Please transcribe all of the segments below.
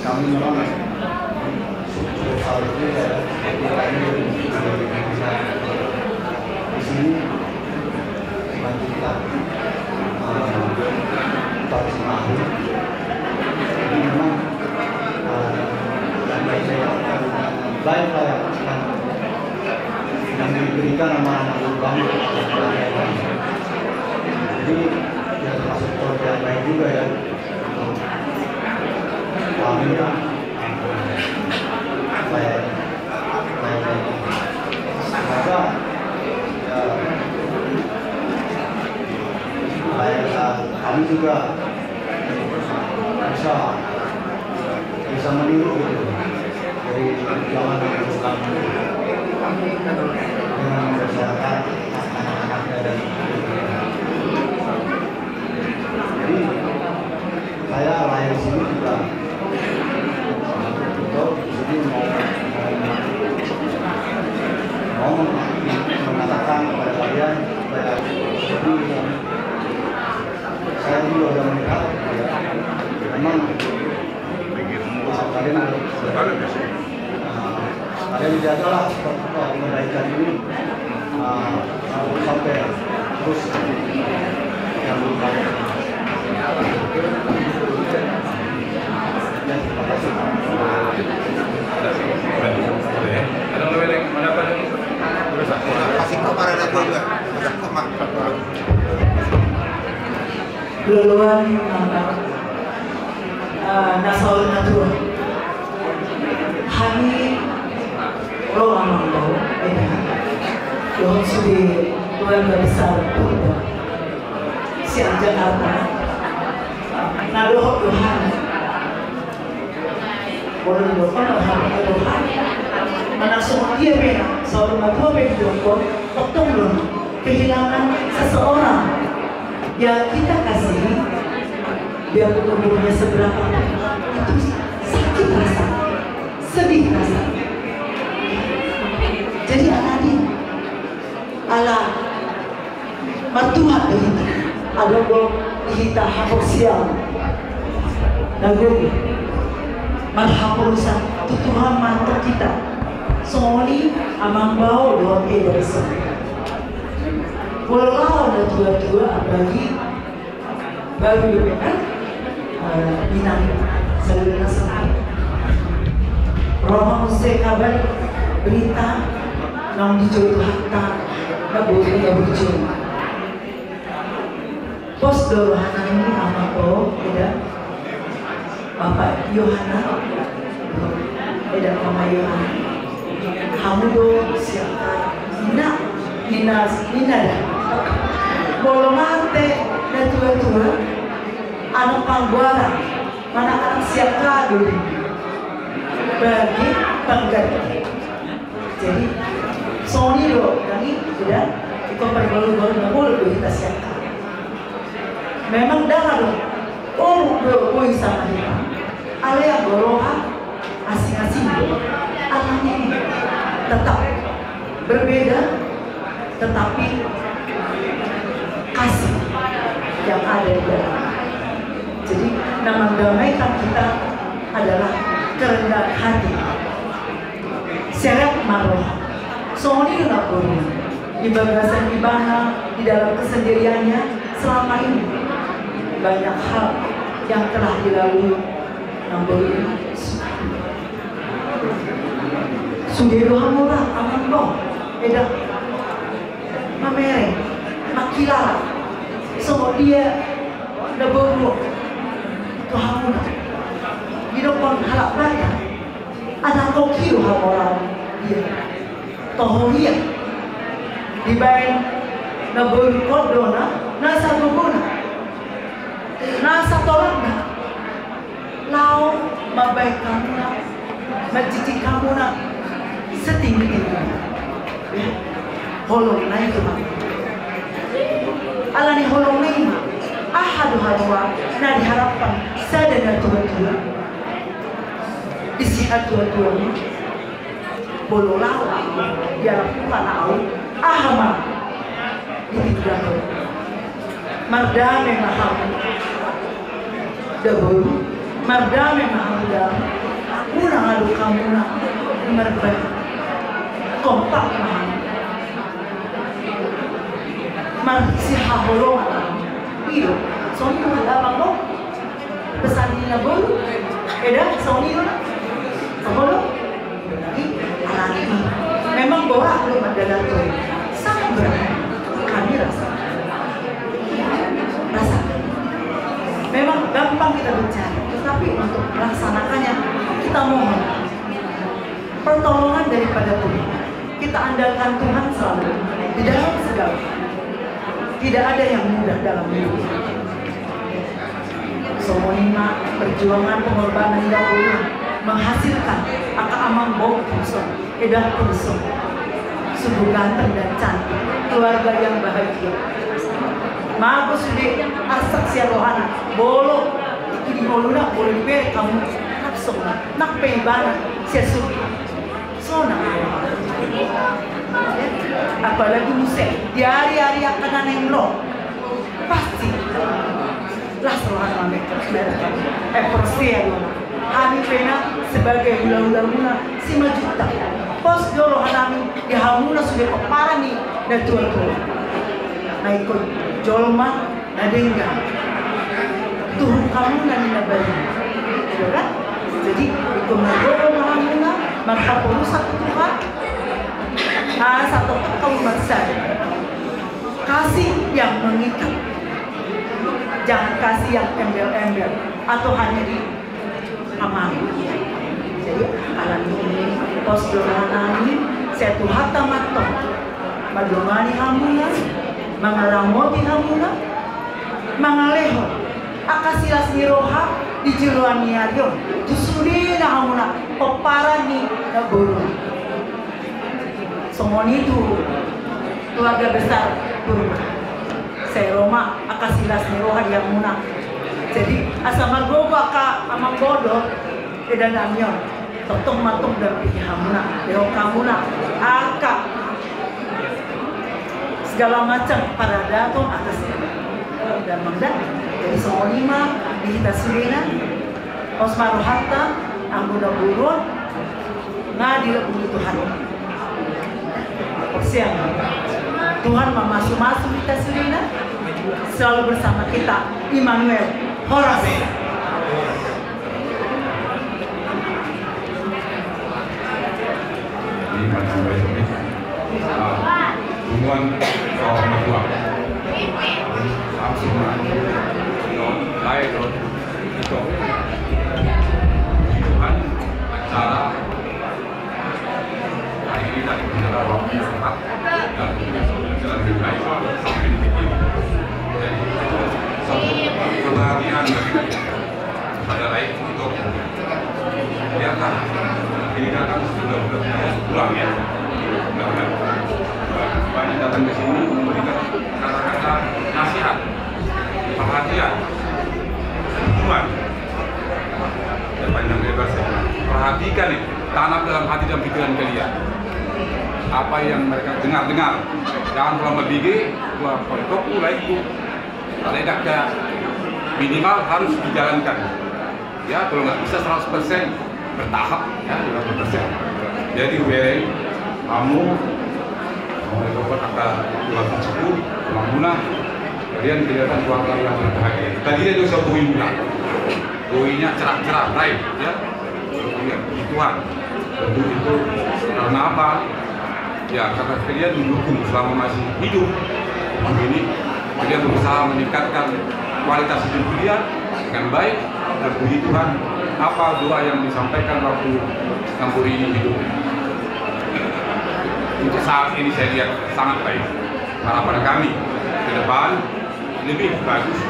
Kami memang di sini bantu kita vaksinasi. Jadi memang baik yang diberikan sama anak lubang. Jadi ya termasuk program baik juga ya. Kami ya, semoga kami juga bisa meniru dari zaman kami dengan masyarakat anak-anaknya dan jadi saya lahir di sini juga mau mengatakan kepada kalian supaya saya juga sudah melihat memang kalian dijagalah kebaikan ini sampai terus yang luluan nasol natur hani roang lo yang sudah keluarga besar siap Jakarta nadoh Tuhan boleh lupa Tuhan mana semua dia benar seorang tua berjuang potong loh kehilangan seseorang yang kita kasih biar umurnya seberapa itu sakit rasa, sedih rasa. Jadi adik ala matuhan kita ada dong kita hapus siang lagu malhapusan Tuhan mantap kita soli amang bau doa edesa walau ada tua-tua bagi baru kan minang seluruh sampai Roma mesti kabar berita nang dicoba hatta nggak bujuk pos dorohana ini apa kok tidak Bapak Yohana tidak Mama Yohana kamu dong siapa Nina dah bolong ante dan tua-tua anak pangguara mana anak siap kado bagi pengganti jadi Sony loh kami sudah itu baru-baru nggak boleh kita siapkan memang dah loh oh sama kita ale yang golongan asing-asing tetap berbeda, tetapi kasih yang ada di dalam. Jadi nama damaikan kita adalah kerendahan hati. Seret maroh, soalnya nggak boleh di bagasan ibana, di dalam kesendiriannya selama ini banyak hal yang telah dilalui. Namun sudah hamura aman dong, edah mamere, makilala, so dia dah berbuat tu hamura. Hidup pun halak banyak. Ada kau kilo hamura dia, toh dia dibayar na berbuat dona, nasa berguna, nasa tolong dah. Lau mabai kamu nak, mencuci kamu nak setinggi-tinggi. Ya, holong naik ke mana? Alani holong naik mah. Ahadu halwa, na diharapkan sadana tua-tua. Isi tua-tua ni, bolo lawa, dia lakukan au, ahama ditidak. Mardame maham, dabur. Mardame mahamda, muna ngadu kamuna, merbai, kompak maham. Marsi haholongan, iyo, soni mana abang lo, pesan di nabulu, soni lo, saholo, ini anak ini, memang bawa belum ada dato, sangat berat, kami rasa. Memang gampang kita bicara, tetapi untuk melaksanakannya kita mohon pertolongan daripada Tuhan. Kita andalkan Tuhan selalu di dalam segala. Tidak ada yang mudah dalam hidup. Semuanya perjuangan pengorbanan dahulu menghasilkan aka amang bau pusong, edah pusong, sungguh ganteng dan cantik, keluarga yang bahagia. Mago sudah asak siya rohana, bolo, ikili moluna, bolo libe kamu kapsong nak peibana siya suki. So na, apalagi musik di hari-hari yang kena nenglo, pasti las rohana mereka mereka persia kami pena sebagai hula-hula 5 juta. Pos do rohana di hamuna sudah peparani dan tua-tua. Nah ikut jolma nadengga Tuhan kamu nani nabali, ya kan? Jadi itu menggolong mahamuna maka perusak Tuhan. Satu kamu maksa kasih yang mengikat, jangan kasih yang embel-embel atau hanya di amal. Jadi alam ini pos doranani setu hatta matto madungani hamuna mangalamoti hamuna mangaleho akasilas niroha di jeruan niaryo justru na hamuna peparani na buru. Somoni itu keluarga besar Burma. Saya Roma akasilas niroha di hamuna. Jadi asal margogo aka amang bodoh edan namyon totong matong dan pikir hamuna leo kamuna aka segala macam para datang atas dan mengdan. Jadi semua lima di kita sirena Osmar Hatta anggota burun ngadil puji Tuhan persiang Tuhan memasuk-masuk kita sirena selalu bersama kita Immanuel Horas. Hubungan orang tua, langsung lain itu Tuhan cara hari ini dari bicara waktu yang tepat dan jalan lebih baik sampai di titik. Jadi satu kebahagiaan pada lain untuk biarkan ini datang sudah pulang ya. Banyak datang ke sini memberikan kata-kata nasihat, perhatian, dukungan, dan panjang lebar saya perhatikan nih tanam dalam hati dan pikiran kalian. apa yang mereka dengar. Jangan selama bigi, dua potoku laiku, tidak minimal harus dijalankan. Ya, kalau nggak bisa 100% bertahap, ya 50%. Jadi kamu mau dapat kata tuan cukup, bangunan, kalian kelihatan keluarga yang berbahagia. Tadi dia juga buinya cerah-cerah, baik, ya. Tuhan, tentu itu karena apa? Ya karena kalian mendukung selama masih hidup. Begini, kalian berusaha meningkatkan kualitas hidup kalian dengan baik. Dan puji Tuhan, apa doa yang disampaikan waktu Ngamburi ini hidup? Untuk saat ini saya lihat sangat baik. Harapan kami ke depan lebih bagus,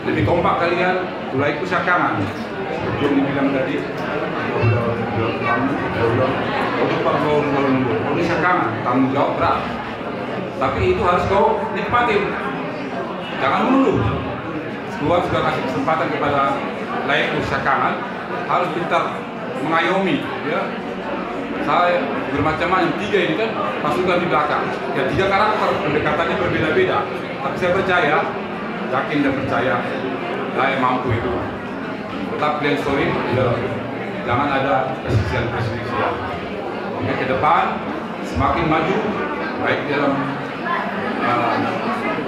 lebih kompak kalian, mulai kusakangan. Seperti yang dibilang tadi, ini sekarang tanggung jawab berat. Tapi itu harus kau nikmatin. Jangan mengeluh. Tuhan sudah kasih kesempatan kepada layak usahakan, harus pintar mengayomi. Ya. Saya bermacam-macam, 3 ini kan pasukan di belakang. Ya 3 karakter, pendekatannya berbeda-beda. Tapi saya percaya, yakin dan percaya, layak mampu itu. Tetap kalian solid, ya. Jangan ada perselisihan. Oke, ke depan semakin maju, baik dalam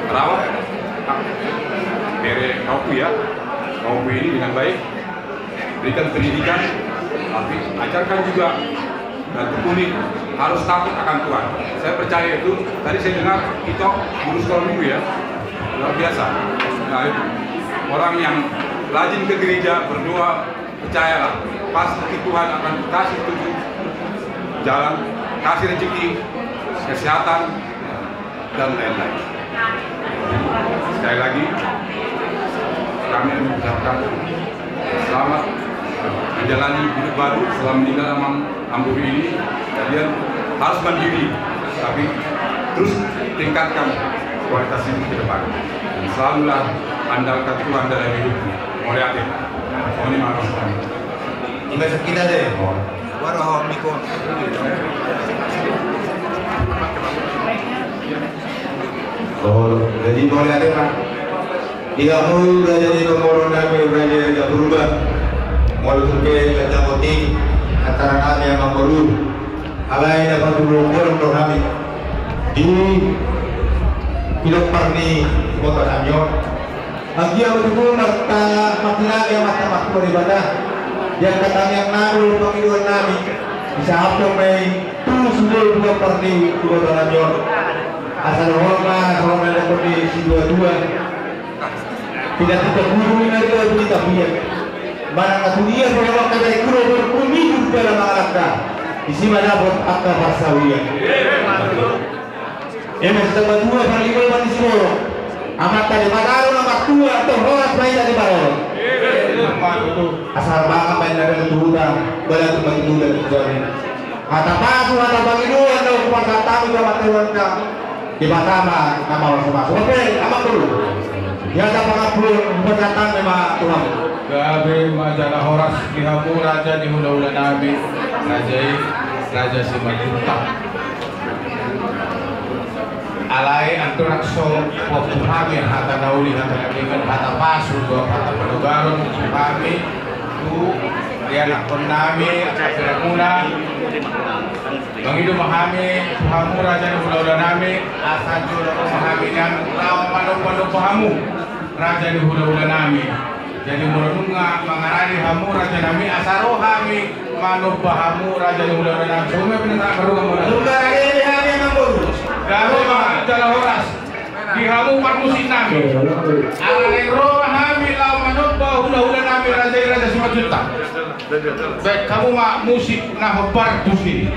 merawat kaupu ini dengan baik, berikan pendidikan, tapi ajarkan juga dan tekuni harus takut akan Tuhan. Saya percaya itu. Tadi saya dengar itu guru sekolah minggu ya, luar biasa. Nah, itu orang yang rajin ke gereja berdoa, percayalah pasti Tuhan akan kasih tujuh jalan, kasih rezeki, kesehatan dan lain-lain. Sekali lagi kami mengucapkan selamat menjalani hidup baru setelah meninggal Ngamburi ini. Kalian harus mandiri, tapi terus tingkatkan kualitas hidup ke depan. Dan selalulah andalkan Tuhan dalam hidupmu. Moriate. Ini maksudnya. Imesa kita deh. Waro Miko. Oh, jadi moriate Pak. Tidak mau jadi pemoron kami belajar tidak berubah. Mau sampai kata poti antara kami yang baru. Alai dapat berumur untuk kami. Di pilot parni kota Samyo. Bagi yang betul mata makna yang mata beribadah. Yang katanya naru pengiduan kami bisa apa mai tu sudah dua parni kota Samyo. Asal hormat kalau ada kondisi dua-dua. Tidak terguru dari berita punya. Mana katulia kalau kita ikut berkumih dalam akta. Di sini dapat akta pasawiya. Ini sudah dua kali berapa di sini? Amat tadi padahal amat tua atau horas baik dari bawah. Asal bangga baik dari keturunan, baik dari keturunan keturunan. Kata pasu atau bagi dua atau kuasa tamu sama Tuhan di Batama nama orang masuk. Oke, amat dulu. Ya ada pengabul berdatang sama Tuhan. Gabe majalah horas dihamu raja di hula-hula nabi raja Simajuta. Alai anturakso waktu kami hata nauli hata kalikan hata pasu hata penugaron kami tu dia nak nami akhiramuna bangidu mahami hamu raja di hula-hula nabi asaju mahami yang lawan panu pahamu raja di hula-hula nabi. Jadi menunga mengarani hamu raja nami asaro kami manub bahamu raja di hula-hula nabi. Semua penentang berunga mula. Lugar ini kami mengurus. Gawe majalah horas di hamu parmusin nami. Alai roh kami lawan manub hula-hula nabi raja Simajuta. Baik kamu mak musik nah partusi.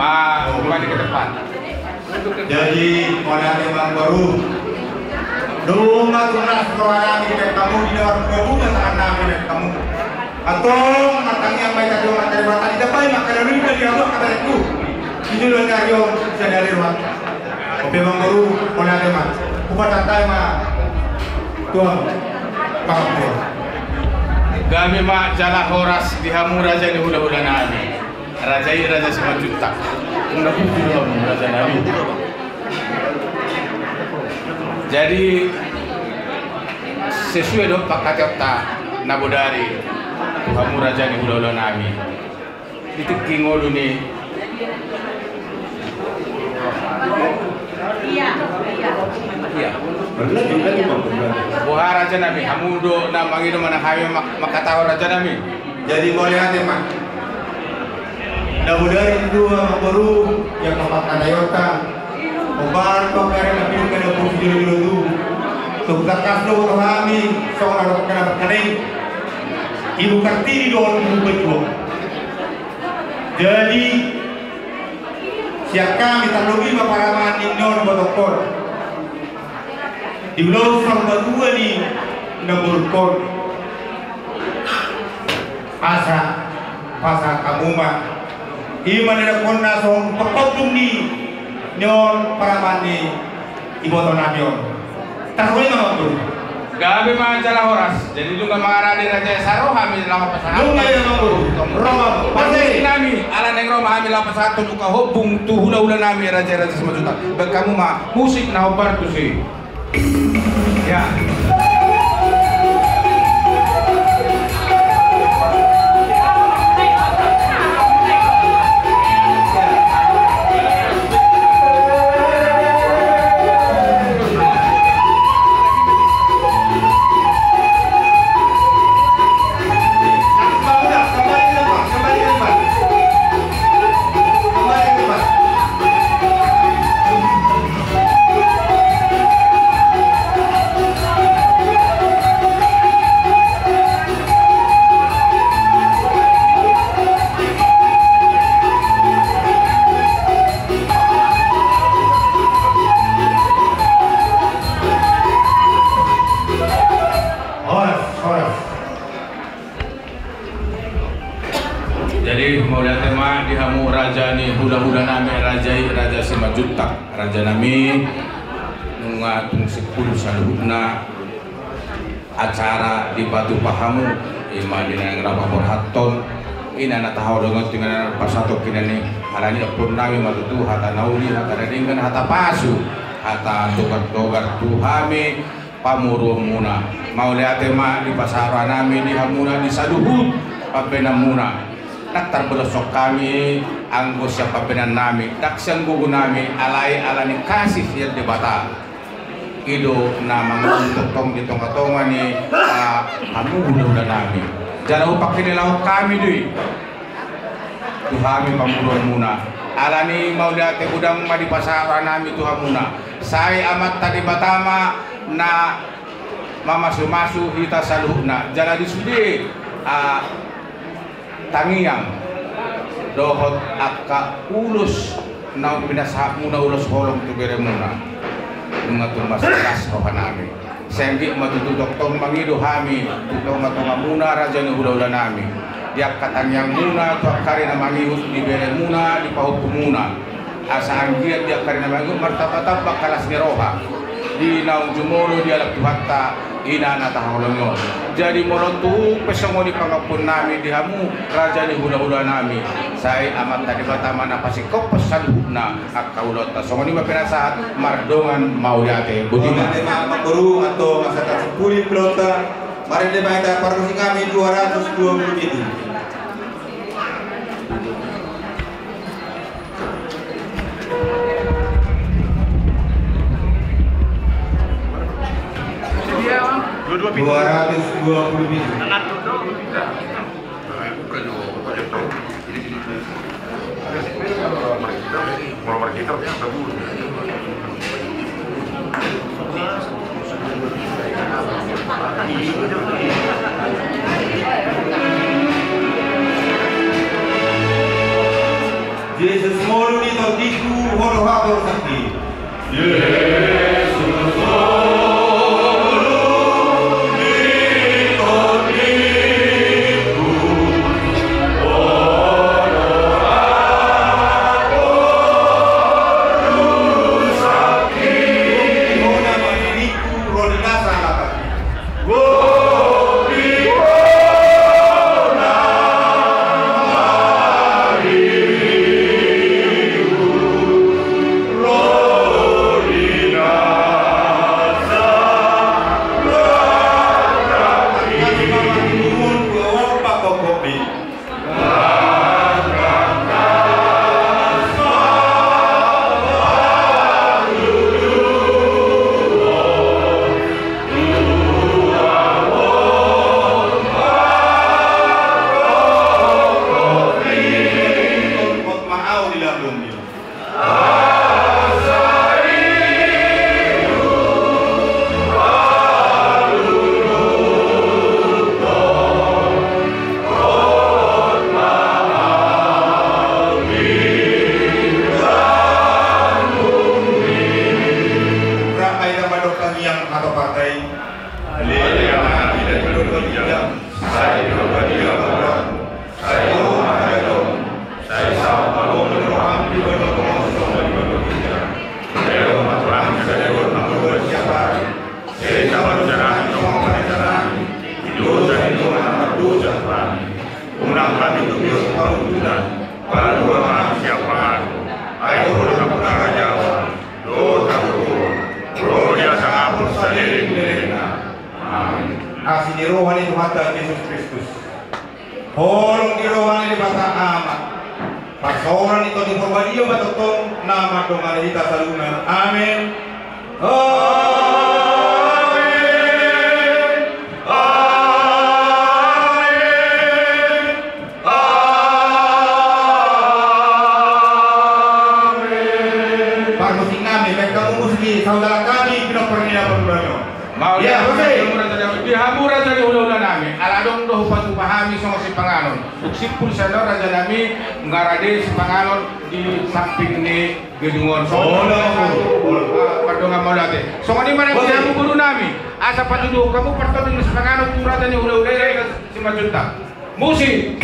kembali ke depan. Jadi mulai memang baru Duma tunas keluarga kita kamu di luar kebunya tangan nabi dan kamu atau matangnya baik tadi orang dari mata tidak baik maka dari itu dia buat kata itu ini loh cari orang sadari ruang. Oke memang baru mulai memang kupat santai mah tuan paham tuan. Kami mak jalan horas di hamu raja ni hula-hula nabi. Raja ini raja Simajuta. Unda putih dulu raja nabi. Jadi sesuai dong pak kata nabudari kamu raja ni hula-hula nabi. Itu kingolu ni. Iya. Benar juga ni bang. Buah raja nabi. Kamu do namang itu mana kami makatawa raja nabi. Jadi boleh hati mak. Nabudari itu baru yang kepakan Toyota. Obar pokoknya nabi kena posisi dulu. Sukses lo kami seorang kena berkening. Ibu Kartini doang ibu berjuang. Jadi siap kami teknologi maparaman indon botokor. Di ulau sama dua ni naburkor. Asa kamu mah. Iman ada kona song pekotum ni nyon paraman ni ibu tonabion. Taruh nama tu. Gabi majalah horas. Jadi juga marah di raja Saroh kami lawan pasangan. Lu nggak nama tu. Roma. Pasti nami. Ala neng Roma kami lawan pasangan tu hubung tu hula-hula nami raja Simajuta. Bekamu mah musik na obar tu sih. Ya. Jadi mau lihat tema di hamu raja ni hula-hula nami raja Simajuta. Raja nami ngatung 10 saluhna acara di Batu Pahamu ima dina ngrapa borhaton ina na tahaw dengan tinggal pasato kinani halani pun nami matutu hata nauli hata dengan hata pasu hata dogar tuhami pamuru muna. Mau lihat tema di pasaran nami di hamuna di saduhut papenamuna. Naktar belosok kami anggo siapa benan nami daksyan gugu nami alai alani kasih yang debata ido nama ngutong di tonga-tonga ni kamu udah nami jalau pakai nilau kami dui tuhami pamuruan muna alani mau lihat udang ma di pasaran nami tuhamuna saya amat tadi batama na mama sumasu hita saluhna jala di sudi tangiang dohot akka ulus na pinasahap muna ulos holong tu beremuna mengatur masalah rohanami senggi matututok tong mangido hami tutong matunga muna raja ni hula-hula nami dia katangiang muna tu akari na mangius di beremuna di pahupu muna asa anggiat dia akari na mangius martabat-tabak kalas ni roha di naung jumolo di alak tuhatta ina natahulungon jadi molotu pesongo di pangapun nami di hamu raja di hula-hula nami saya amat tadi batama na pasikop pesaluhna akaulot songo ni mapinasahat mardongan maulate budina guru atau masyarakat sepuluh pelota mari kita parkusi kami 227 220 biji. Jesus more Paul Sakti. Kasih di rohani Tuhan Yesus Kristus. Holong di rohani di bata amat. Pasoran itu di porbadio batotong nama dongan kita saluna. Amin. Saudara kami kena pernah berbunyi. Mau Ya, dihamura dari ulah-ulah nami. Aladong doh patu pahami sama si pangalon. Uksipun sadar raja nami ngarade si pangalon di samping ni gedungon. Padongan mau late. So ni mana dihamu guru nami. Asa patuduh kamu pertolong si pangalon tu raja ni ulah-ulah si majunta. Musik.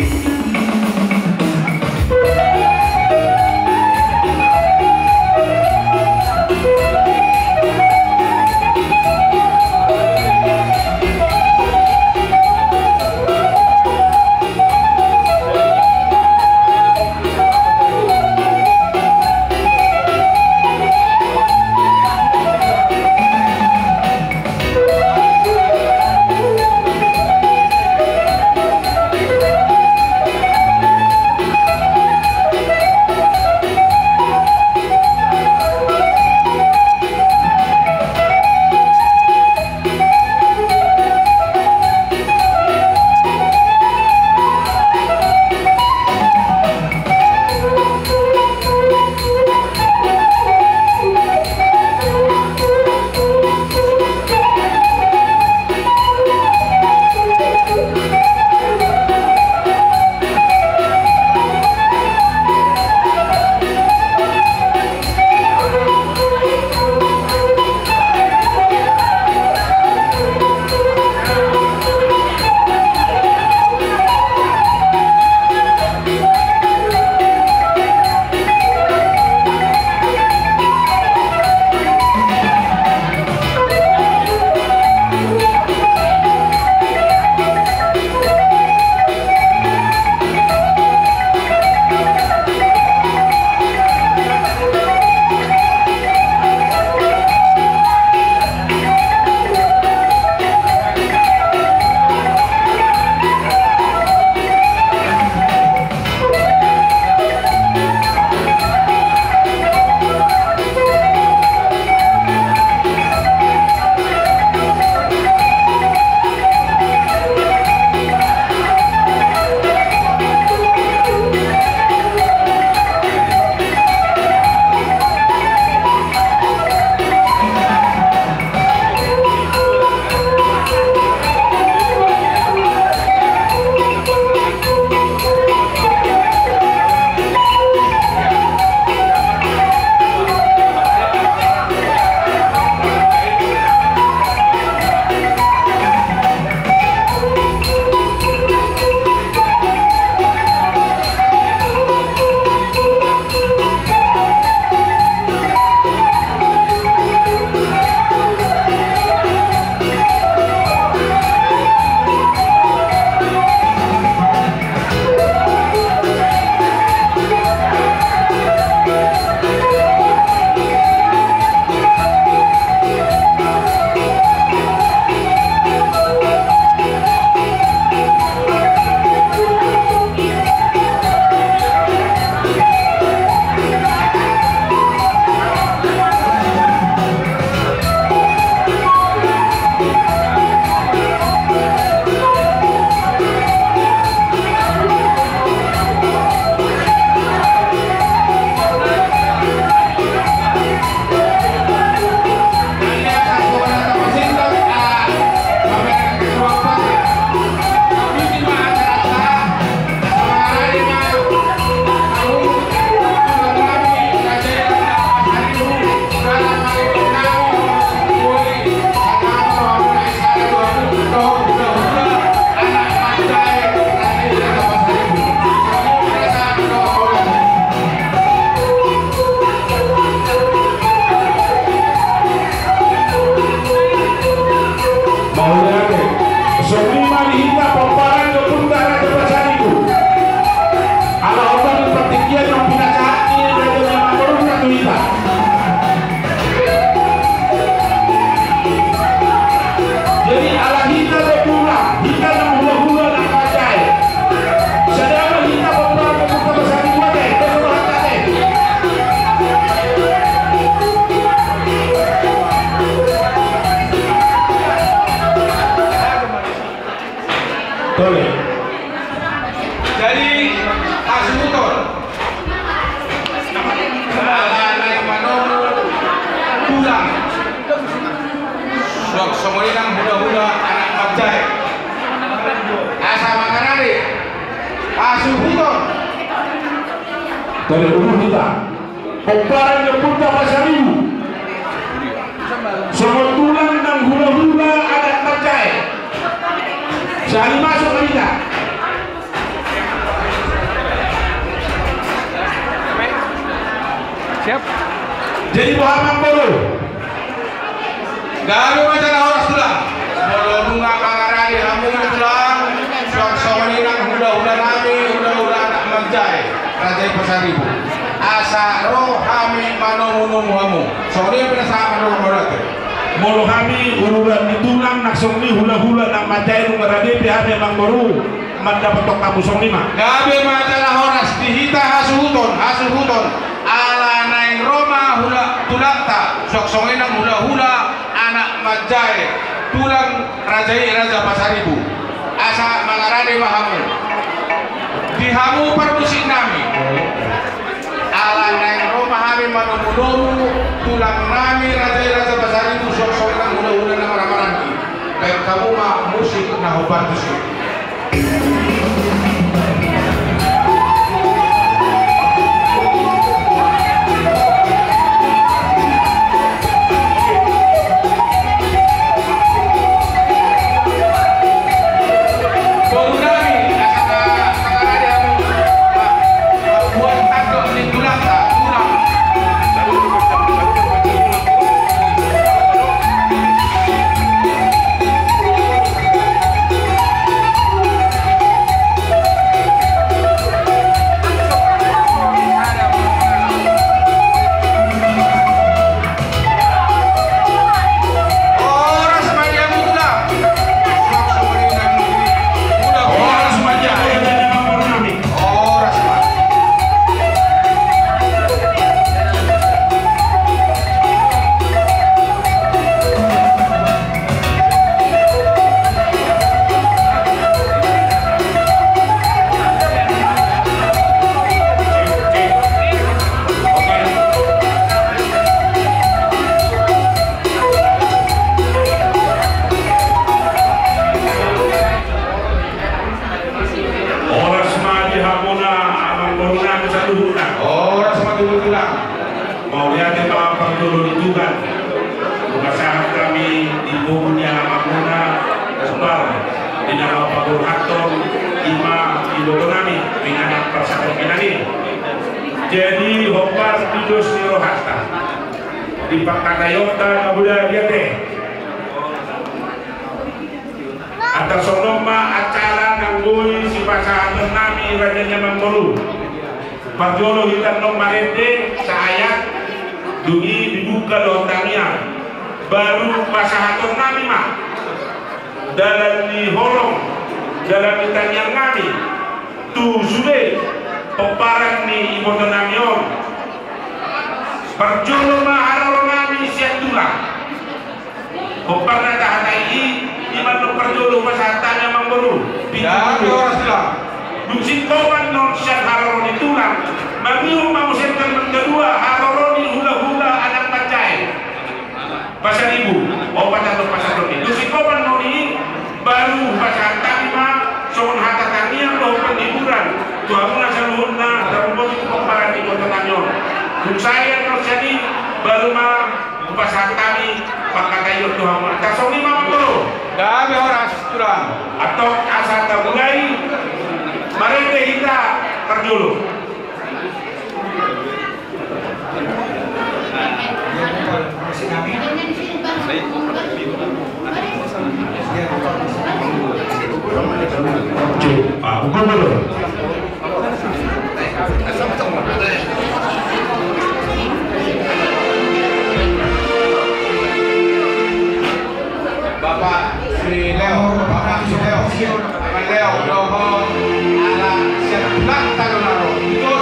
Jadi asuhuton ala manomu tulang sok somolinang hula-hula anak majai asa makanari asuhuton dari umur kita Pembaran yang Buddha Pasaribu semua tulang dan hula-hula anak majai sehari masuk ke kita. siap Jadi Muhammad Bolo dari macam orang tulang bolo bunga kangarani hambung tulang sok somolinang hula-hula nami hula-hula anak majai Raja Pasaribu asa rohami manomu soalnya penasaan roh Molohami urulan ditulang naksongni hula-hula nak majai nungarade pihak memang baru mendapat kamu song lima. Gabe majalah horas dihita hasuhuton ala naing Roma hula tulakta sok songenang hula-hula anak majai tulang Raja Pasaribu asa mangarade mahamu dihamu permusik nami ala naing Roma hami manomu tulang nami Raja Pasaribu sok songenang hula-hula nama ramaranki kayak kamu mah musik nah obat musik. Jadi hopar tidos nirohasta di pakatayota kabuda diate atas sonoma acara nanggui si pasangan nami rajanya Mangkolu Pajolo hitam nomarete saya dungi dibuka lontangnya baru pasangan nami mah dalam di holong dalam ditanya nami tu sudah peparan ni ibu namion perjolo maharol nami siap tulang peparan tahatai di mana perjolo pasatanya mangbaru ya orang tulang dusin koman non siap harol tulang mamiu mamusenkan kedua harol hula-hula anak pacai pasal ibu obat atau pasal ini dusin koman noni baru pasal tama soal hata tania loh peniburan tuamuna saluhuna dalam bentuk pemparan di kota Tanyon. Saya terjadi baru mah pasar kami pakatayot tuamuna. Tasoni mama bro. Gabe horas tulang atau asal tabungai mereka kita terjulu. Bapak Sri Leo, Aman Leo, Doho, ala sebelah tanonaro, itu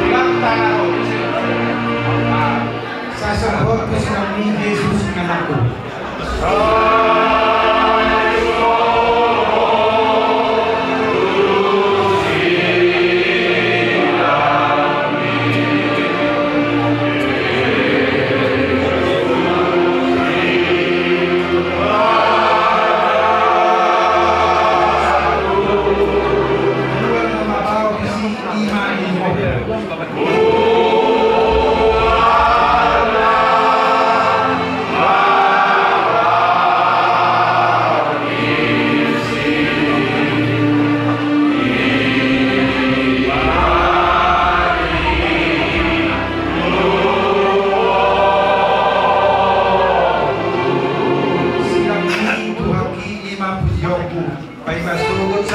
belah tanaro. Saya sebut Krisnami Yesus namaku.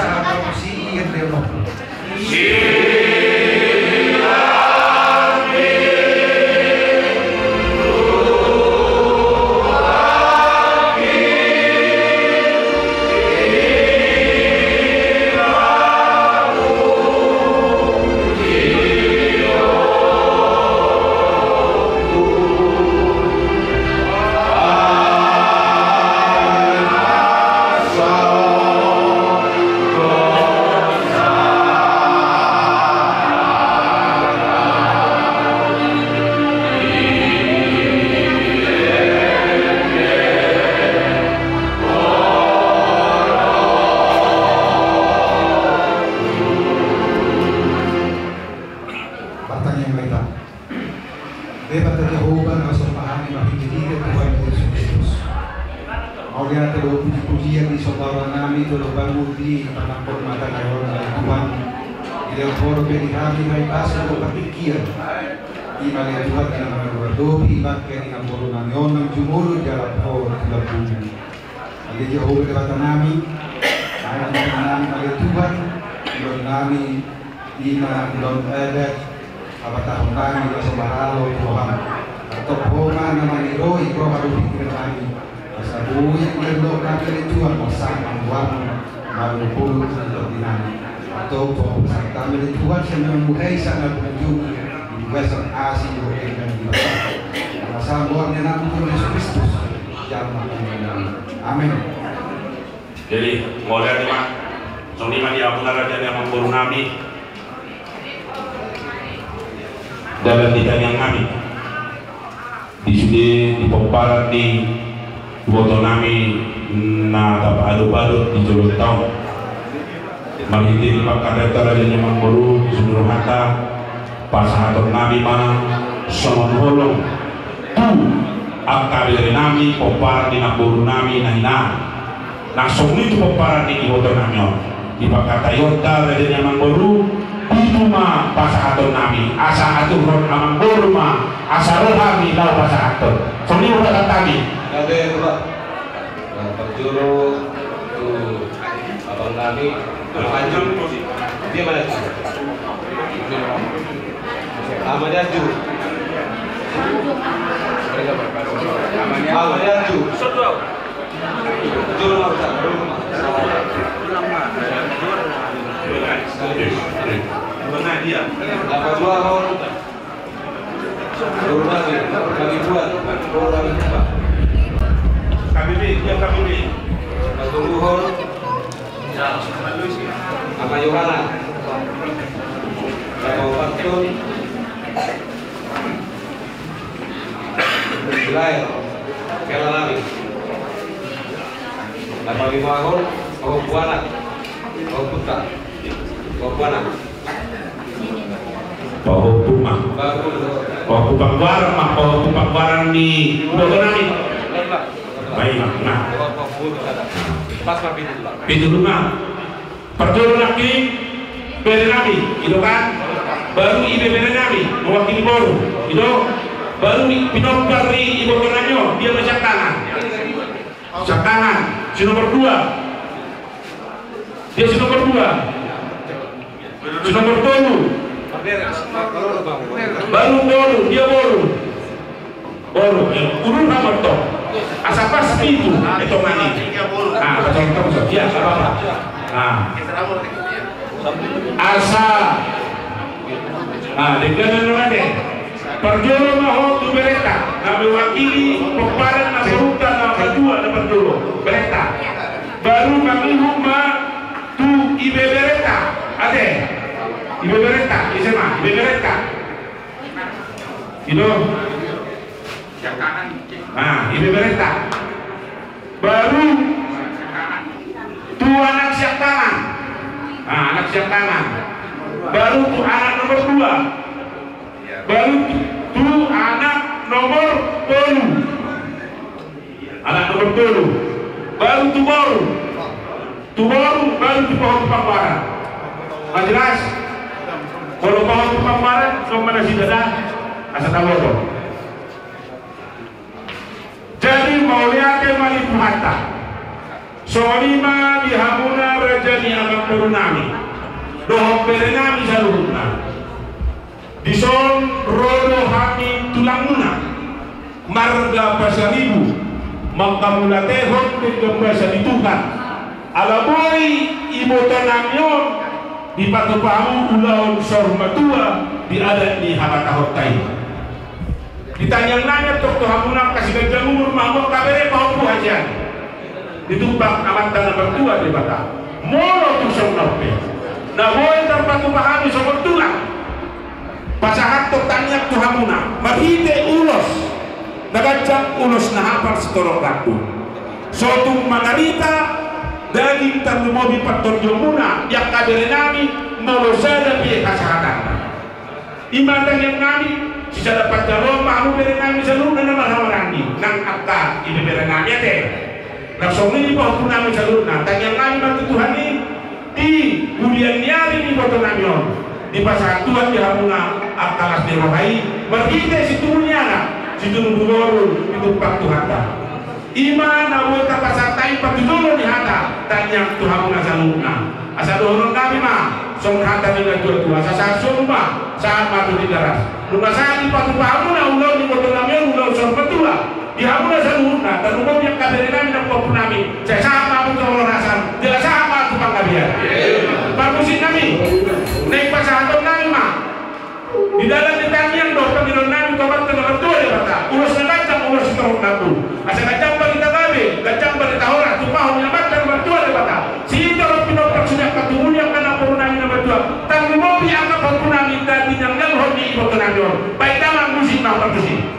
atau si yang demo. Jadi, mulai lima, sonima di Abu Raja yang memburu Nabi dalam tidak yang kami di sini di Pomparan di botol Nabi na tapaduk-paduk di Jolong Tahun menghiti di Pakadar Raja yang memburu di seluruh harta pasahatot Nabi mana somon holong tu akabir Nabi Pomparan di naburu Nabi na langsung itu peparan di hotel namanya di Pakata Yota Raja Nyaman Boru itu mah pasahaton nami asa atur amang boru mah asa rohami lau pasahaton soni udah katami ada yang Pak perjuru tuh abang nami panjang dia mana tuh Ahmad Yaju Ahmad Yaju mana dia? Apa dua orang? Dua lagi, kami buat, kami buat. KBB, dia KBB. Satu luhur, sama Yohana, sama Pantun, Wilayah, Kela Nabi. Nama lima tahun, kau buana, kau putra, kau buana. Bawa rumah, bawa pangbaran mah, bawa pangbaran di botol Nabi. Baik, nah. Pas mah Pintu rumah. Perjuru lagi, beri Nabi, itu kan? Baru ibe beri Nabi, mewakili boru, itu. Baru pinopar di ibu konanyo, dia macam tangan. Sak tangan, si nomor 2. Dia si nomor 2. Si nomor 3. Baru boru, dia boru. Boru, urun nomor to. Asa pas itu mani. Nah, betul dia apa? Nah. Asa. Nah, dengan mana? Perjuru maho tu bereta, na mewakili pemparan na beruta na kedua na perjuru bereta. Baru kami rumah tu ibe bereta, ade ibe bereta, isema ibe bereta. Itu, nah ibe bereta. Baru tu anak siap tangan, nah anak siap tangan. Baru tu anak nomor 2. Baru tu anak nomor 10. Anak nomor 10. Baru tu baru. Tu baru tu pohon pangbaran. Jelas? Kalau pohon pangbaran, mana si dada? Asa tahu tu. Jadi mau lihat ke mali harta. Solima dihamuna rajani amak perunami dohok berenami saluhuna dison rodo hami tulanguna marga pasaribu mangkamulatehon kegembasa di Tuhan alaboy ibotanamyon di patupamu ulaon sormatua di adat di habatahot tayo ditanyang nanya tok hamuna kasih gajah umur mahmud kabere paupu hajian ditumpang amat tanah bertua di bata molo tu somnope na boy terpatu pahami somot tulang pasahat tok tanyak tu hamuna mahite ulos nagajang ulos na hapar setorok raktu sotung manarita daging tanlumobi patorjo muna yang kabere nami molo sada piye kasahatan imandang yang nami sisa dapat jalur mahmu bere nami seluruh na marhamarani nang akta ini bere nami ate langsung ini bahwa punami salurna tanyang nami bantu Tuhan ini di budian niari ini boto namion di pasangan Tuhan di hamuna akalas di rohai berhite si tuhunya si tuhuh itu pak Tuhan iman awal kapasang tayo pagdudulong ni hata tanyang Tuhan muna salurna asa dohon kami mah song hata nila tua sa sumba sa matu di daras lumasan di patupahamu na ulaw ni boto namion ulaw song patua di hamuna saluhuna dan umum yang kaberi nami dan popun nami saya sama pun kalau rasan jelas sama tukang kabian bagusin nami naik pasahaton nami mah di dalam ditanyang doa panggilan nami tobat ke nomor 2 ya bata urus na kacang urus teruk nabu asa kacang balita gabe kacang balita horas tumpah yang batang nomor 2 ya bata si itu orang pinoprak sudah ketumun yang kena popun nami nomor 2 tanggung mobi angka popun nami dan yang ngelhon di ibu kenami baik tamang musik mau bagusin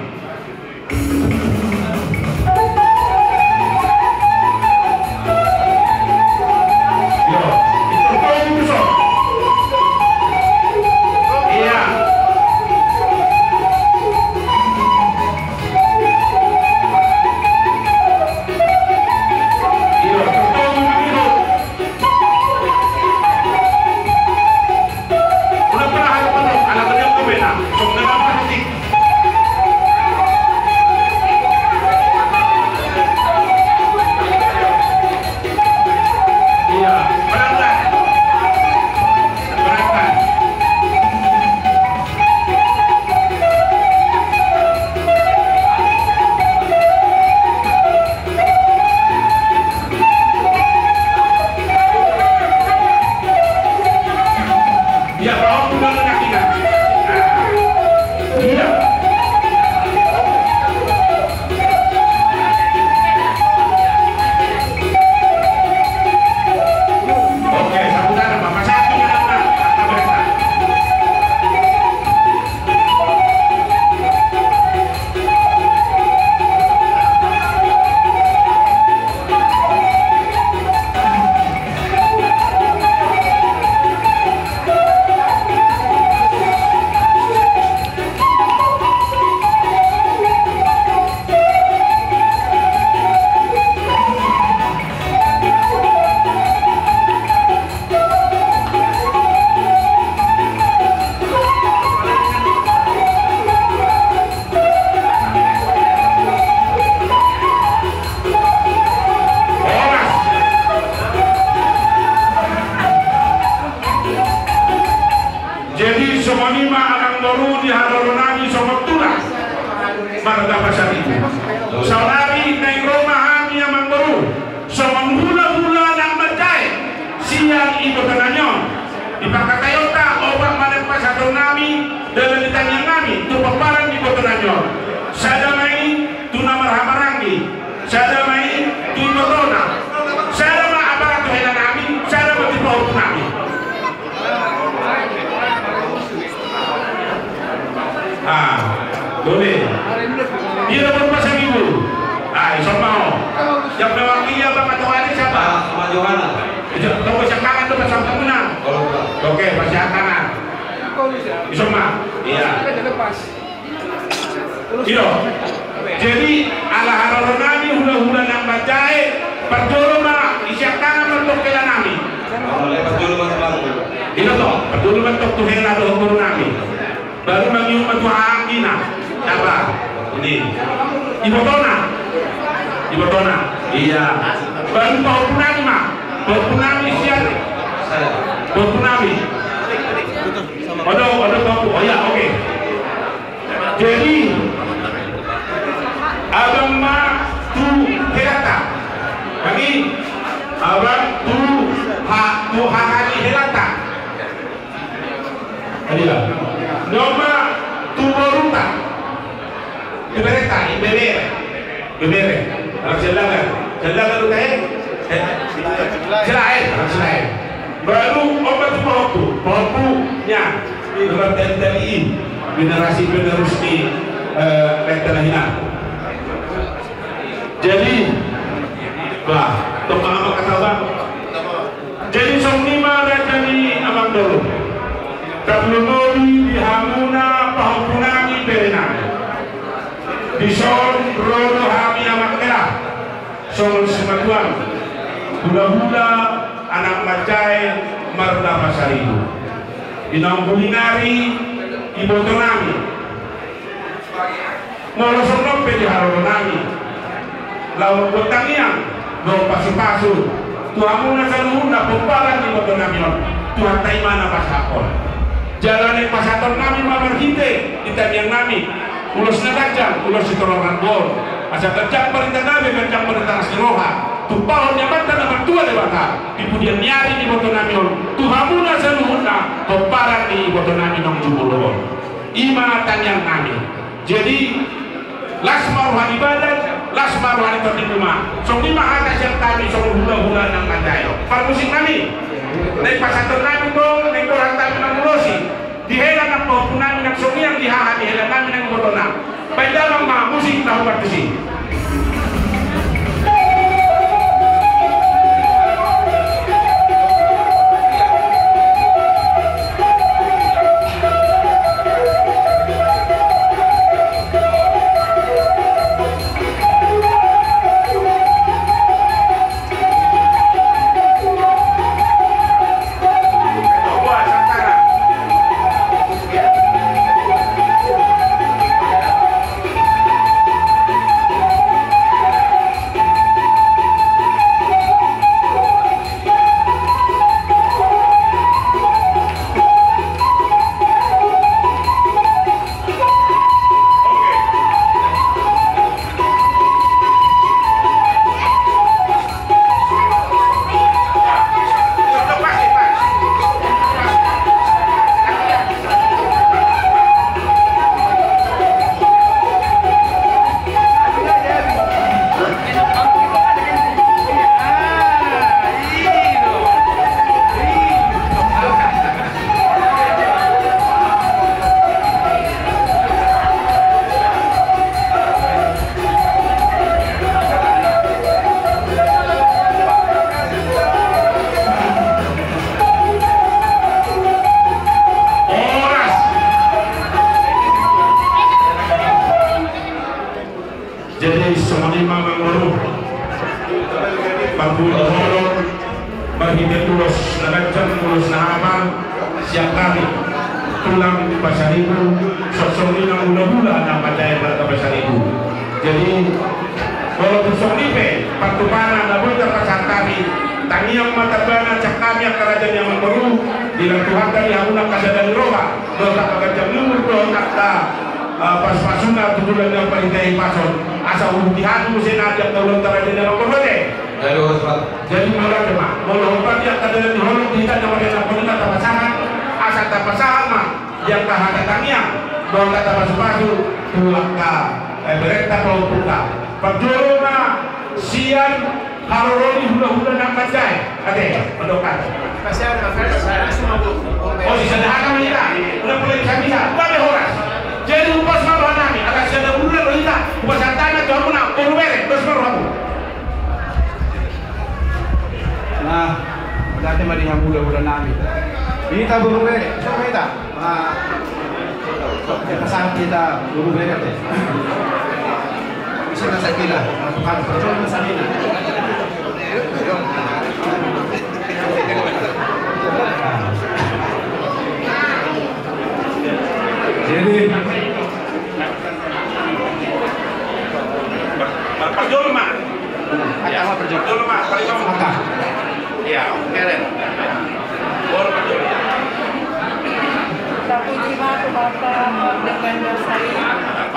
boleh. Dia dapat pasang ibu. Iso mau. Yang mewakili apa ketuanya siapa? Pak Johana. Tahu pasang kanan tuh pasang tengah. Oke, pasang kanan. Iso mau. Iya. Iyo. Jadi ala haronami hula-hula nang bajai perdulu mah isyak kanan untuk kela nami. Oleh perdulu mah Ino toh, perdulu bentuk tuh hela tuh guru nami. Baru bagi umat wahangina. Apa? Ini. Ibotona. Iya. Baru Pohon Punami, Mak. Pohon Punami siapa? Pohon Punami. Oh ya, oke. Jadi abang ma tu helata. Kami abang tu hahani helata. Adilah. Noma tu boruta. Bebere. Harus jalan lu kayak. Selain. Baru obat pohonnya nomor TNI generasi penerus di Tanah. Jadi tong apa kata bang? Jadi song lima rajani abang dulu. Tablonori dihamuna pohon punangi berena. Bison rono hami amak merah. Song sematuan. Hula-hula anak macai marda pasaribu. Inang kulinari ibu tonami. Molosong nompe di haronami. Lawan botangiang do pasu-pasu. Tuhamuna saluhunda pempalan ibu tonami. Tuhan taimana pasakon. Jalan yang pasakon nami mamarhite kita yang nami. Ulos na kajang, ulos sitororan bor. Asa kajang perintah nabi, kajang perintah siroha. Tupahon nyamatan naman tua dewata. Kemudian nyari di boto namion. Tuhamuna saluhuna pemparan di boto nami nong jumulon. Ima tanyang nami. Jadi lasma rohani badan, lasma rohani tertimuma. Song lima atas yang kami song hula-hula nang kajayo. Parmusik nami. Naik pasaton nami dong, naik orang kami nang mulosi. Dihelan ang pohon namin ng sungiang dihahan, dihelan namin ng boto na. Baik dalam musik tahu partisi.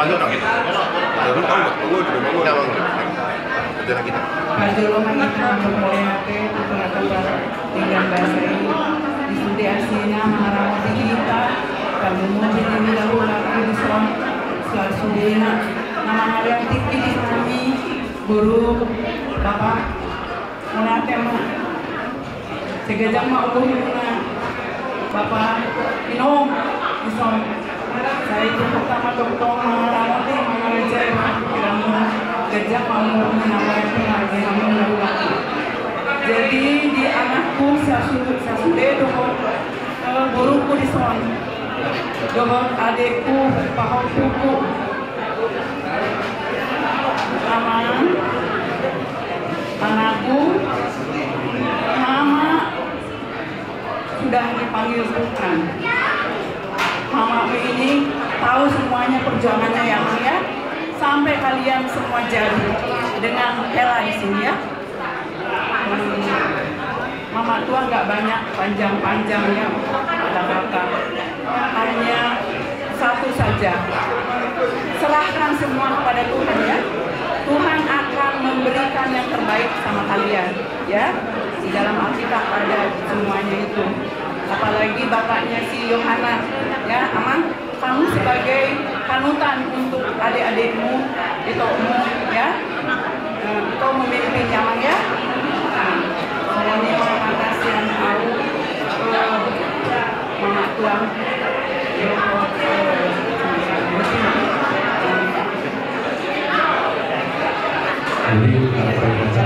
Panjang tak kita. Tahu tak? Bangun. Ajaran kita. Kalau kita memulai tutur dengan bahasa ini di studi aslinya mengarang kita kami mau jadi dahulu lagi di soal studinya nama yang tinggi di kami guru bapak mulai tema segajang mau bapak minum isong saya itu pertama dokter mengarang mengajar kira-kira gajah mau menamai lagi namun lagi. Jadi di anakku sasude dohon guruku di son, dohon adekku pahokuku, aman anakku mama sudah dipanggil Tuhan. Mama ini tahu semuanya perjuangannya ya, ya. Sampai kalian semua jadi dengan Ella di sini ya. Mama tua nggak banyak panjang-panjangnya kata-kata, hanya satu saja. Serahkan semua kepada Tuhan ya. Tuhan akan memberikan yang terbaik sama kalian ya. Di dalam Alkitab ada semuanya itu. Apalagi bapaknya si Yohanes ya, aman. Kamu sebagai panutan untuk adik-adikmu, itu ya, itu memimpin nyaman ya. Semuanya terima kasih yang tahu, mama tuan. Jadi kalau peribahasa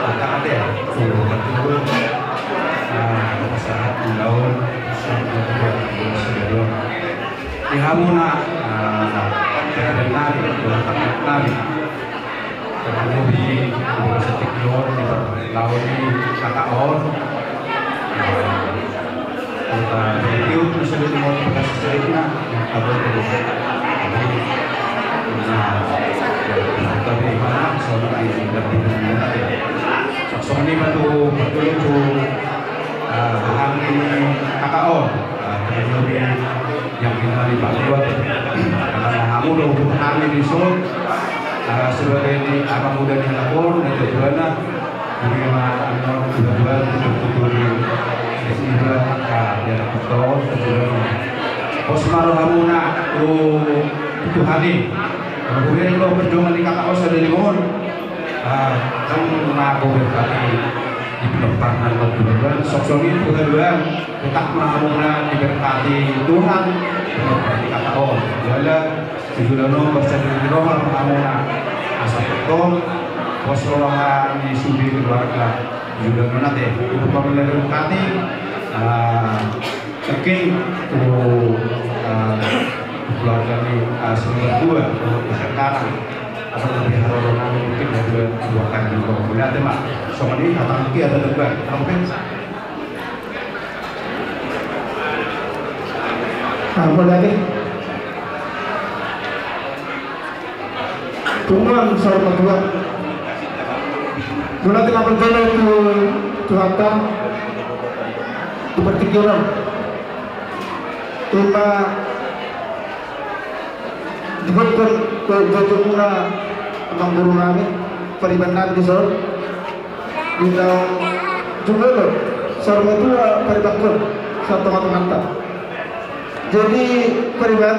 kata ada ya, suruh berturut, saat melawan, saat berbuat Ihamuna ada nabi, nabi. Kemudian di setik luar di laut di kata on. Jadi itu sudah mau bekas sejarahnya yang kabar terus. Tapi mana soal ini lebih mudah. Soal ini betul hang ini kata on. Kemudian yang kita dibuat karena kamu udah untuk kami di Sol sebagai abang muda di Lapor dan tujuannya bagaimana anak tujuan untuk di sini maka dia betul tujuannya Osmar Hamuna itu hari kemudian kalau perjuangan di kakak Os dari Limon kan mengaku berkali di penerbangan tujuan sosoknya tujuan tetap Hamuna diberkati Tuhan berarti kata oh jalan sejulano bersedih rohal Hamuna asal betul wasrohan di sudi keluarga juga nanti untuk pemilihan berkati mungkin keluarga ini sembilan dua untuk sekarang atau lebih haroran mungkin dua kali juga kemudian tema soal ini datang lagi ada debat mungkin apa lagi? Tuhan sahabat Tuhan. Tuhan telah berjalan itu Tuhan tam seperti orang. Tuhan diberikan kejadian amang guru kami peribadatan di Sol. Kita juga loh. Sarma itu peribadatan satu mata. Jadi periban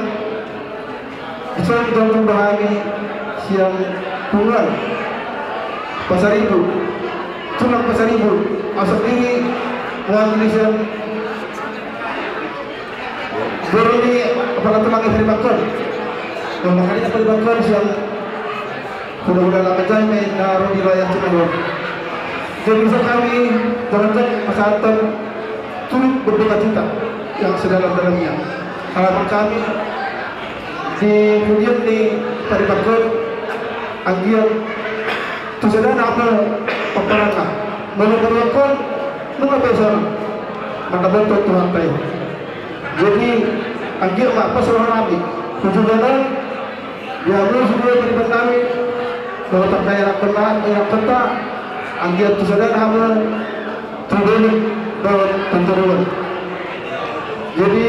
bisa kita membahagi siang bulan pasar ibu tulang pasar ibu asal ini mengambil baru ini apakah telah peribakan dan makanya peribakan siang mudah-mudahan lama jamin naruh di wilayah Cimahi. Jadi bisa kami berangkat kesehatan turut berduka cita yang sedalam-dalamnya. Harapan kami di kemudian di Paribakon agian tersedia apa peperangan menemukan mengapakan maka bentuk Tuhan tahu. Jadi agian apa seorang nabi tujuan dia belum semua berikan kami bahwa terkait rakyat yang peta agian tersedia apa terjadi bahwa tentuan. Jadi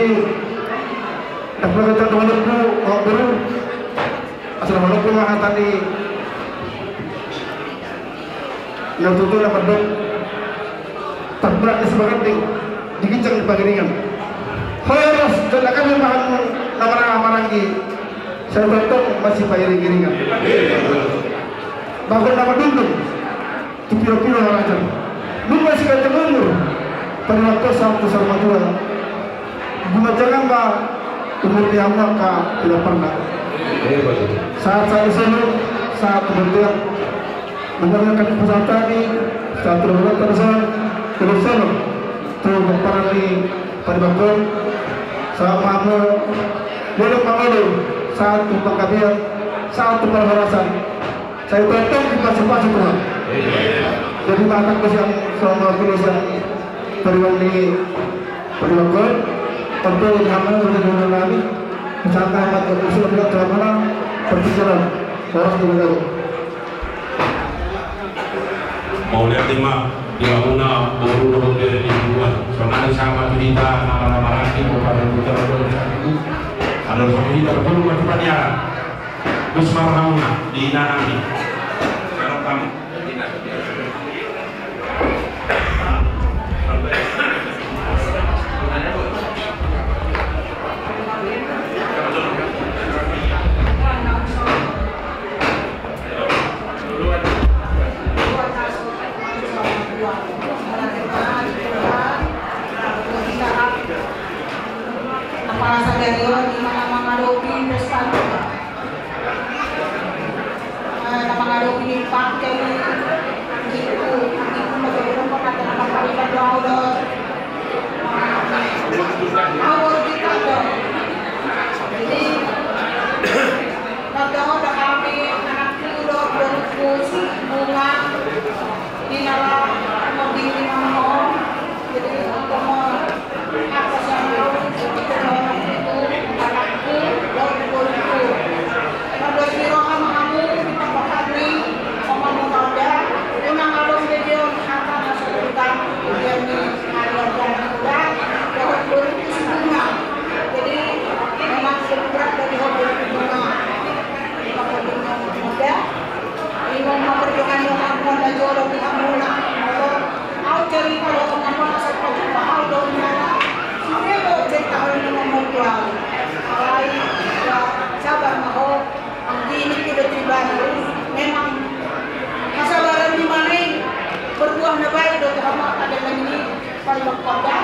apabila kita mengenal baru Assalamualaikum tadi yang tutup yang berdok terberat di sebagian digincang di pagiringan harus dan akan memaham nama-nama lagi saya tonton masih pagiringan bangun nama dulu di piro-piro orang ajar lu masih kacang umur pada waktu satu sama dua bunga jangan mbak umur di Amerika tidak pernah saat saya selalu saat kemudian mendengarkan pesan tadi saat terbuat terusan tuh berparani pada bakal sama boleh panggil saat tumpang kabian saat tumpang balasan saya tonton di pasir-pasir Tuhan jadi mata yang selama tulisan periwani bakal tentu kami berdua lagi misalkan amat usul bilang Tuhan mana berbicara orang di negara mau lihat lima dia muna baru dari luar soalnya sama cerita nama-nama lagi kepada putra ada cerita betul macam mana terus marhamuna di nanami kalau kamu Para sadarion di mana mengadopi pesan mengadopi di pakai itu bagaimana kata nama kalimat doa awal kita dong jadi udah kami anakku udah berfungsi bunga di dalam mobil di mana jadi untuk apa sama sabar mau ini tidak tiba memang kesabaran di mana berbuah baik do kamu ada lagi paling korban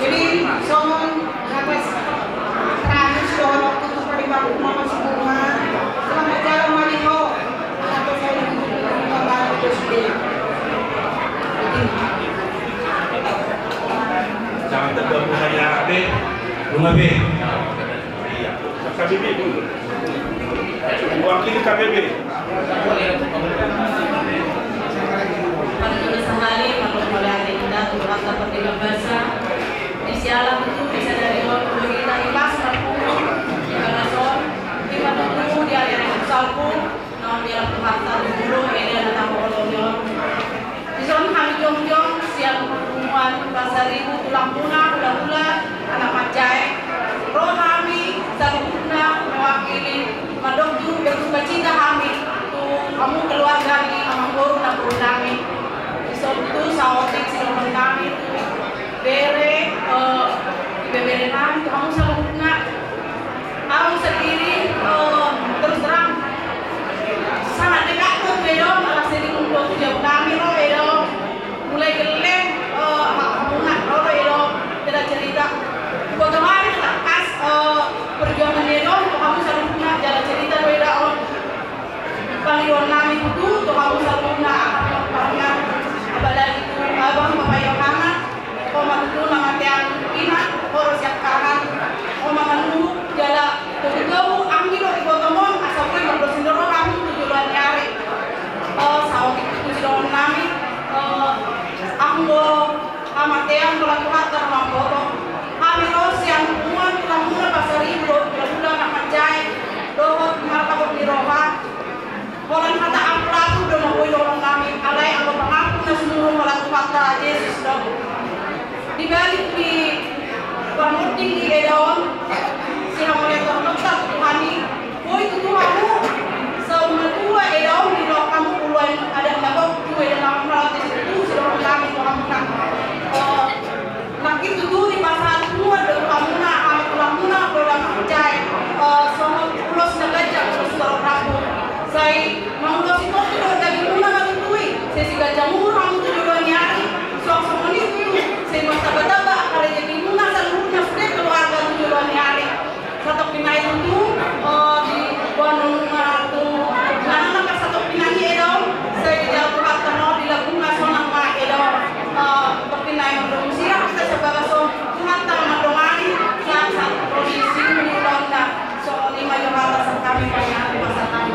jadi somon habis terakhir soal untuk peribaku mama semua selama jalan maliho atau saya membantu itu sendiri jangan tergabung hanya B, bunga B. Iya, KBB dulu. Wakili KBB. Pada sehari, kalau mulai hari ini turun seperti bahasa, isialah itu bisa dari orang kita ikhlas terpuluh, karena soal kita tunggu di area yang salpu, non dia harta dulu ini ada tamu kolonial. Di sana kami jong-jong siap pertemuan pasar ibu tulang punah hula-hula anak macai roh kami sarupuna mewakili madokju berduka cita kami tuh kamu keluarga di Amanggoru dan Purnami itu sawotik silomon kami bere beberenan kamu sarupuna kamu sendiri terus terang sangat dekat tuh bedo malah sering untuk jauh kami loh bedo mulai geleng tidak cerita bagaimana kas perjuangan Edo kamu selalu punya jalan cerita beda on panggilan kami itu kamu selalu punya apa abadal itu abang papayong kanan koma itu nama tiang ina orang siap kanan koma manu jalan tujuh angin lo ikotomon asal pun berdosin dorong kami tujuan nyari sawah itu sudah kami anggo amatean melakukan terlampau kami los yang umuan tulang pasar ibu bulan anak macai dohot markabot di roha orang kata ampla itu udah mau dorong kami alai anggo pengaku na seluruh melakukan kata Yesus dong dibalik di berpamuting di edaon si hamoleh terletak Tuhani boy itu kamu semua edaon di dalam kamu puluhan ada nggak tuh dalam melatih itu sudah kami kamu nak nak itu tuh di pasar semua dari kamu nak kamu nak program percaya semua pulau sengaja terus rabu saya mau kasih kau tuh dari mana nak tuh saya sih gajah murah untuk jual nyari soal itu saya masa betapa kalau jadi muna seluruhnya sudah keluarga tuh jual nyari satu pinai itu di Bandung itu anak satu pinai itu saya jauh ke kantor di Lagung Nasional mah itu pinai belum siap kita sebagai Tuhan tak mendomani saat produksi di Ronda soal 5 Jakarta kami banyak pasar kami.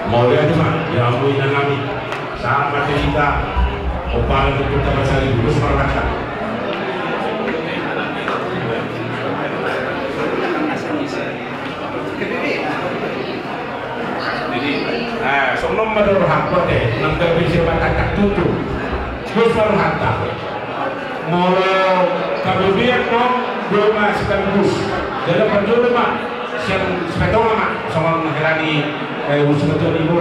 Mau lihat cuma ya ampun kami sama cerita opal itu kita bersari dulu seperti jadi sebelum menurut hakwa deh nanti bisa batak tutup terus baru hantar mau kabel biar dong belum sekaligus dalam berjumpa siang sepeda lama sama menghilani usaha ibu